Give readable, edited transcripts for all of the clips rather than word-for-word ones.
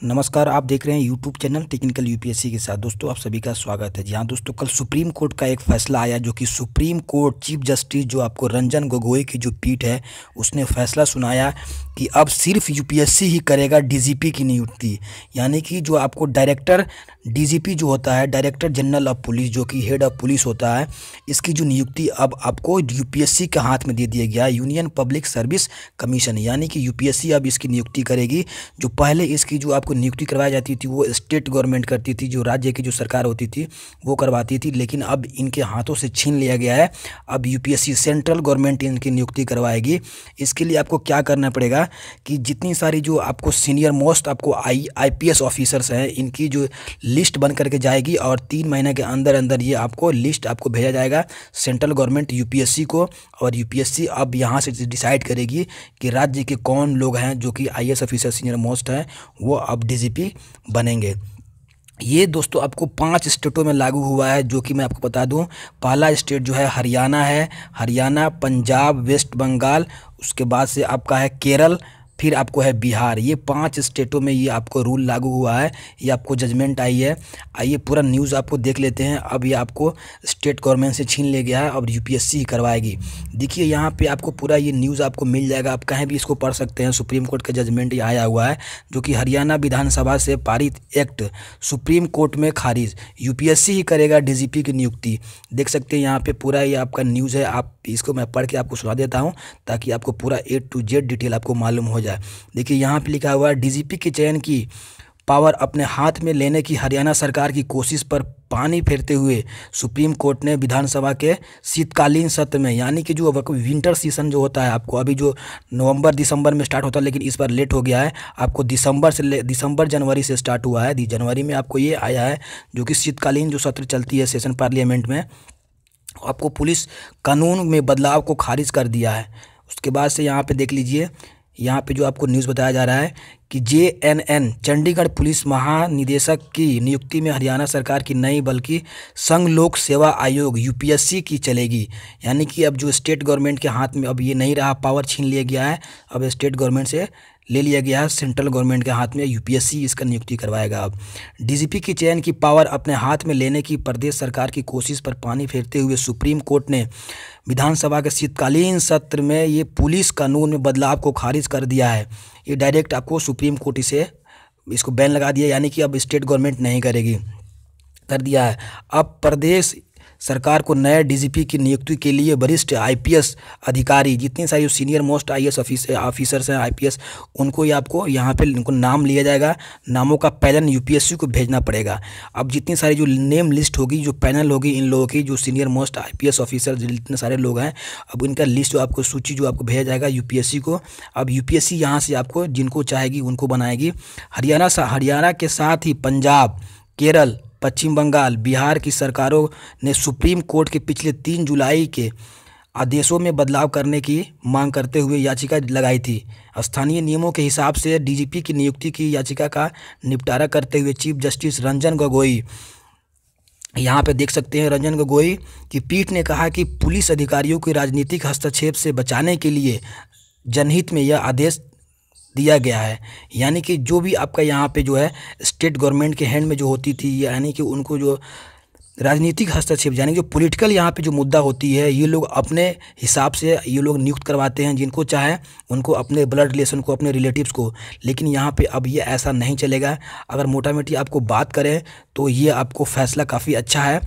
नमस्कार, आप देख रहे हैं यूट्यूब चैनल टेक्निकल यूपीएससी के साथ। दोस्तों, आप सभी का स्वागत है। जी हाँ दोस्तों, कल सुप्रीम कोर्ट का एक फैसला आया जो कि सुप्रीम कोर्ट चीफ जस्टिस जो आपको रंजन गोगोई की जो पीठ है उसने फैसला सुनाया कि अब सिर्फ यूपीएससी ही करेगा डीजीपी की नियुक्ति। यानी कि जो आपको डायरेक्टर डीजीपी जो होता है, डायरेक्टर जनरल ऑफ पुलिस, जो कि हेड ऑफ पुलिस होता है, इसकी जो नियुक्ति अब आपको यूपीएससी के हाथ में दे दिया गया, यूनियन पब्लिक सर्विस कमीशन। यानी कि यूपीएससी अब इसकी नियुक्ति करेगी। जो पहले इसकी जो आपको नियुक्ति करवाई जाती थी वो स्टेट गवर्नमेंट करती थी, जो राज्य की जो सरकार होती थी वो करवाती थी, लेकिन अब इनके हाथों से छीन लिया गया है। अब यूपीएससी सेंट्रल गवर्नमेंट इनकी नियुक्ति करवाएगी। इसके लिए आपको क्या करना पड़ेगा कि जितनी सारी जो आपको सीनियर मोस्ट आपको आईपीएस ऑफिसर्स हैं, इनकी जो लिस्ट बन करके जाएगी और 3 महीने के अंदर अंदर ये आपको लिस्ट आपको भेजा जाएगा सेंट्रल गवर्नमेंट यूपीएससी को। और यूपीएससी अब यहाँ से डिसाइड करेगी कि राज्य के कौन लोग हैं जो कि आईएएस ऑफिसर सीनियर मोस्ट हैं, वो अब डीजीपी बनेंगे। ये दोस्तों आपको 5 स्टेटों में लागू हुआ है, जो कि मैं आपको बता दूं। पहला स्टेट जो है हरियाणा है, हरियाणा, पंजाब, वेस्ट बंगाल, उसके बाद से आपका है केरल, फिर आपको है बिहार। ये 5 स्टेटों में ये आपको रूल लागू हुआ है, ये आपको जजमेंट आई है। आइए पूरा न्यूज़ आपको देख लेते हैं। अब ये आपको स्टेट गवर्नमेंट से छीन ले गया है, अब यूपीएससी ही करवाएगी। देखिए यहाँ पे आपको पूरा ये न्यूज़ आपको मिल जाएगा, आप कहीं भी इसको पढ़ सकते हैं। सुप्रीम कोर्ट का जजमेंट ये आया हुआ है, जो कि हरियाणा विधानसभा से पारित एक्ट सुप्रीम कोर्ट में खारिज, यूपीएससी ही करेगा डीजीपी की नियुक्ति। देख सकते हैं यहाँ पे पूरा ये आपका न्यूज़ है। आप इसको मैं पढ़ के आपको सुना देता हूँ ताकि आपको पूरा A to Z डिटेल आपको मालूम हो जाए। देखिए यहाँ पे लिखा हुआ है, डीजीपी के चयन की पावर अपने हाथ में लेने की हरियाणा सरकार की कोशिश पर पानी फेरते हुए सुप्रीम कोर्ट ने विधानसभा के शीतकालीन सत्र में, यानी कि जो विंटर सीजन जो होता है, आपको अभी जो नवंबर दिसंबर में स्टार्ट होता है, लेकिन इस बार लेट हो गया है, आपको दिसंबर जनवरी से स्टार्ट हुआ है। जनवरी में आपको ये आया है, जो कि शीतकालीन जो सत्र चलती है सेशन पार्लियामेंट में, आपको पुलिस कानून में बदलाव को खारिज कर दिया है। उसके बाद से यहाँ पे देख लीजिए, यहाँ पे जो आपको न्यूज़ बताया जा रहा है कि JNN चंडीगढ़ पुलिस महानिदेशक की नियुक्ति में हरियाणा सरकार की नहीं बल्कि संघ लोक सेवा आयोग यूपीएससी की चलेगी। यानी कि अब जो स्टेट गवर्नमेंट के हाथ में अब ये नहीं रहा, पावर छीन लिया गया है, अब स्टेट गवर्नमेंट से ले लिया गया है, सेंट्रल गवर्नमेंट के हाथ में यूपीएससी इसका नियुक्ति करवाएगा। अब डीजीपी की चयन की पावर अपने हाथ में लेने की प्रदेश सरकार की कोशिश पर पानी फेरते हुए सुप्रीम कोर्ट ने विधानसभा के शीतकालीन सत्र में ये पुलिस कानून में बदलाव को खारिज कर दिया है। ये डायरेक्ट आपको सुप्रीम कोर्ट इसको बैन लगा दिया, यानी कि अब स्टेट गवर्नमेंट नहीं करेगी, कर दिया है। अब प्रदेश सरकार को नए डीजीपी की नियुक्ति के लिए वरिष्ठ आईपीएस अधिकारी, जितने सारे सीनियर मोस्ट आईएएस ऑफिसर्स हैं आईपीएस, उनको ये आपको यहाँ पे उनको नाम लिया जाएगा। नामों का पैनल यूपीएससी को भेजना पड़ेगा। अब जितनी सारी जो नेम लिस्ट होगी, जो पैनल होगी इन लोगों की, जो सीनियर मोस्ट आईपीएस ऑफिसर जितने सारे लोग हैं, अब इनका लिस्ट जो आपको सूची जो आपको भेजा जाएगा यूपीएससी को। अब यूपीएससी यहाँ से आपको जिनको चाहेगी उनको बनाएगी। हरियाणा के साथ ही पंजाब, केरल, पश्चिम बंगाल, बिहार की सरकारों ने सुप्रीम कोर्ट के पिछले 3 जुलाई के आदेशों में बदलाव करने की मांग करते हुए याचिका लगाई थी। स्थानीय नियमों के हिसाब से डीजीपी की नियुक्ति की याचिका का निपटारा करते हुए चीफ जस्टिस रंजन गोगोई, यहाँ पे देख सकते हैं, रंजन गोगोई की पीठ ने कहा कि पुलिस अधिकारियों के राजनीतिक हस्तक्षेप से बचाने के लिए जनहित में यह आदेश दिया गया है। यानी कि जो भी आपका यहाँ पे जो है स्टेट गवर्नमेंट के हैंड में जो होती थी, यानी कि उनको जो राजनीतिक हस्तक्षेप, यानी कि जो पॉलिटिकल यहाँ पे जो मुद्दा होती है, ये लोग अपने हिसाब से ये लोग नियुक्त करवाते हैं जिनको चाहे उनको, अपने ब्लड रिलेशन को, अपने रिलेटिव्स को। लेकिन यहाँ पे अब ये ऐसा नहीं चलेगा। अगर मोटा मोटी आपको बात करें तो ये आपको फैसला काफ़ी अच्छा है,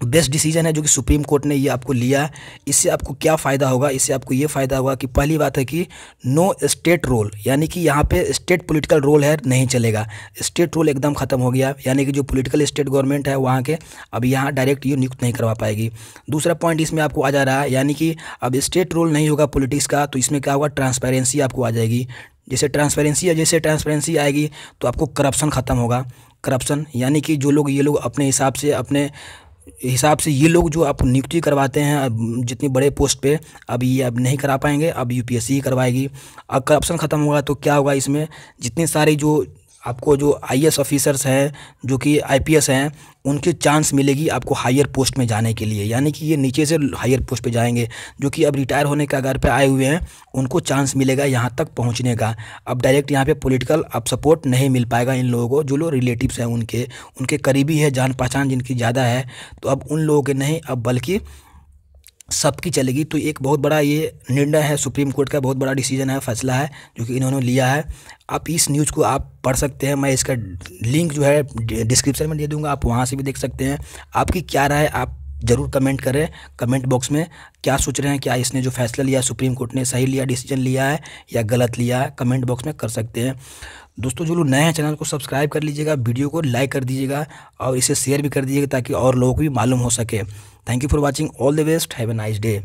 बेस्ट डिसीजन है जो कि सुप्रीम कोर्ट ने ये आपको लिया। इससे आपको क्या फ़ायदा होगा? इससे आपको ये फ़ायदा होगा कि पहली बात है कि नो स्टेट रोल, यानी कि यहाँ पे स्टेट पॉलिटिकल रोल है नहीं चलेगा। स्टेट रोल एकदम ख़त्म हो गया, यानी कि जो पॉलिटिकल स्टेट गवर्नमेंट है वहाँ के अब यहाँ डायरेक्ट ये नियुक्त नहीं करवा पाएगी। दूसरा पॉइंट इसमें आपको आ जा रहा है, यानी कि अब स्टेट रोल नहीं होगा पॉलिटिक्स का, तो इसमें क्या होगा, ट्रांसपेरेंसी आपको आ जाएगी। जैसे ट्रांसपेरेंसी आएगी तो आपको करप्शन ख़त्म होगा। करप्शन यानी कि जो लोग, ये लोग अपने हिसाब से ये लोग जो आप नियुक्ति करवाते हैं जितनी बड़े पोस्ट पे, अब ये अब नहीं करा पाएंगे, अब यूपीएससी ही करवाएगी। अब करप्शन ख़त्म होगा तो क्या होगा, इसमें जितने सारे जो आपको जो आईएएस ऑफिसर्स हैं, जो कि आईपीएस हैं, उनकी चांस मिलेगी आपको हायर पोस्ट में जाने के लिए। यानी कि ये नीचे से हायर पोस्ट पे जाएंगे, जो कि अब रिटायर होने के कगार पे आए हुए हैं, उनको चांस मिलेगा यहाँ तक पहुँचने का। अब डायरेक्ट यहाँ पे पॉलिटिकल अब सपोर्ट नहीं मिल पाएगा इन लोगों को। जो लोग रिलेटिव्स हैं उनके करीबी है, जान पहचान जिनकी ज़्यादा है, तो अब उन लोगों के नहीं, अब बल्कि सबकी चलेगी। तो एक बहुत बड़ा ये निर्णय है, सुप्रीम कोर्ट का बहुत बड़ा डिसीजन है, फैसला है जो कि इन्होंने लिया है। आप इस न्यूज़ को आप पढ़ सकते हैं, मैं इसका लिंक जो है डिस्क्रिप्शन में दे दूंगा, आप वहाँ से भी देख सकते हैं। आपकी क्या राय, आप ज़रूर कमेंट करें, कमेंट बॉक्स में क्या सोच रहे हैं, क्या इसने जो फैसला लिया सुप्रीम कोर्ट ने सही लिया, डिसीजन लिया है या गलत लिया है, कमेंट बॉक्स में कर सकते हैं। दोस्तों जो लोग नए हैं चैनल को सब्सक्राइब कर लीजिएगा, वीडियो को लाइक कर दीजिएगा और इसे शेयर भी कर दीजिएगा ताकि और लोगों को भी मालूम हो सके। Thank you for watching, all the best, have a nice day.